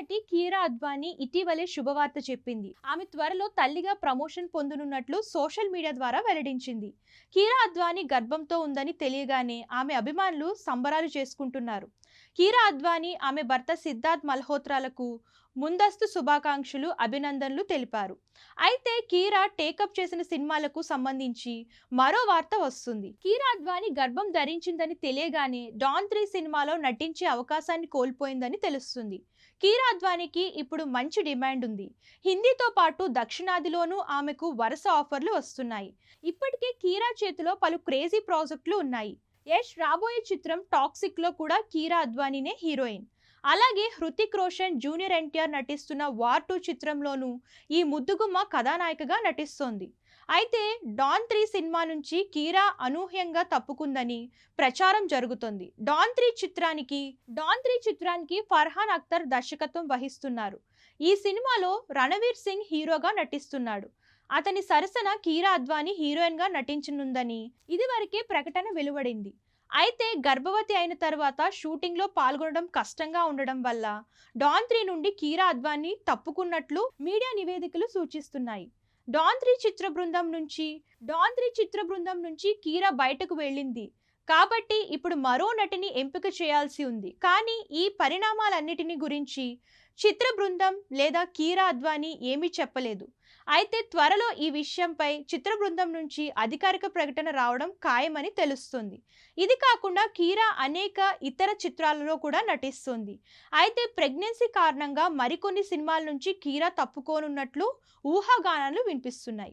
నటి కీరా అద్వానీ ఇటీవలే శుభవార్త చెప్పింది. ఆమె త్వరలో తల్లిగా ప్రమోషన్ పొందనున్నట్లు సోషల్ మీడియా ద్వారా వెల్లడించింది. కీరా అద్వానీ గర్భంతో ఉందని తెలియగానే ఆమె అభిమానులు సంబరాలు చేసుకుంటున్నారు. కీరా అద్వానీ ఆమె భర్త సిద్ధార్థ్ మల్హోత్రాలకు ముందస్తు శుభాకాంక్షలు, అభినందనలు తెలిపారు. అయితే కీరా టేకప్ చేసిన సినిమాలకు సంబంధించి మరో వార్త వస్తుంది. కీరా అద్వానీ గర్భం ధరించిందని తెలియగానే డాన్ 3 సినిమాలో నటించే అవకాశాన్ని కోల్పోయిందని తెలుస్తుంది. కీరా అద్వానీకి ఇప్పుడు మంచి డిమాండ్ ఉంది. హిందీతో పాటు దక్షిణాదిలోనూ ఆమెకు వరుస ఆఫర్లు వస్తున్నాయి. ఇప్పటికే కీరా చేతిలో పలు క్రేజీ ప్రాజెక్టులు ఉన్నాయి. యష్ రాబోయే చిత్రం టాక్సిక్ లో కూడా కీరా అద్వానీనే హీరోయిన్. అలాగే హృతిక్ రోషన్, జూనియర్ ఎన్టీఆర్ నటిస్తున్న వార్ 2 చిత్రంలోనూ ఈ ముద్దుగుమ్మ కథానాయికగా నటిస్తోంది. అయితే డాన్ 3 సినిమా నుంచి కీరా అనూహ్యంగా తప్పుకుందని ప్రచారం జరుగుతోంది. డాన్ 3 చిత్రానికి ఫర్హాన్ అఖ్తర్ దర్శకత్వం వహిస్తున్నారు. ఈ సినిమాలో రణవీర్ సింగ్ హీరోగా నటిస్తున్నాడు. అతని సరసన కీరా అద్వానీ హీరోయిన్ గా నటించనుందని ఇదివరకే ప్రకటన వెలువడింది. అయితే గర్భవతి అయిన తర్వాత షూటింగ్ లో పాల్గొనడం కష్టంగా ఉండడం వల్ల డాన్ 3 నుండి కీరా అద్వానీ తప్పుకున్నట్లు మీడియా నివేదికలు సూచిస్తున్నాయి. డాన్ 3 చిత్ర బృందం నుంచి కీరా బయటకు వెళ్ళింది కాబట్టి ఇప్పుడు మరో నటిని ఎంపిక చేయాల్సి ఉంది. కానీ ఈ పరిణామాలన్నిటిని గురించి చిత్ర బృందం లేదా కీరా అద్వానీ ఏమీ చెప్పలేదు. అయితే త్వరలో ఈ విషయంపై చిత్ర బృందం నుంచి అధికారిక ప్రకటన రావడం ఖాయమని తెలుస్తుంది. ఇది కాకుండా కీరా అనేక ఇతర చిత్రాలలో కూడా నటిస్తుంది. అయితే ప్రెగ్నెన్సీ కారణంగా మరికొన్ని సినిమాల నుంచి కీరా తప్పుకోనున్నట్లు ఊహాగానాలు వినిపిస్తున్నాయి.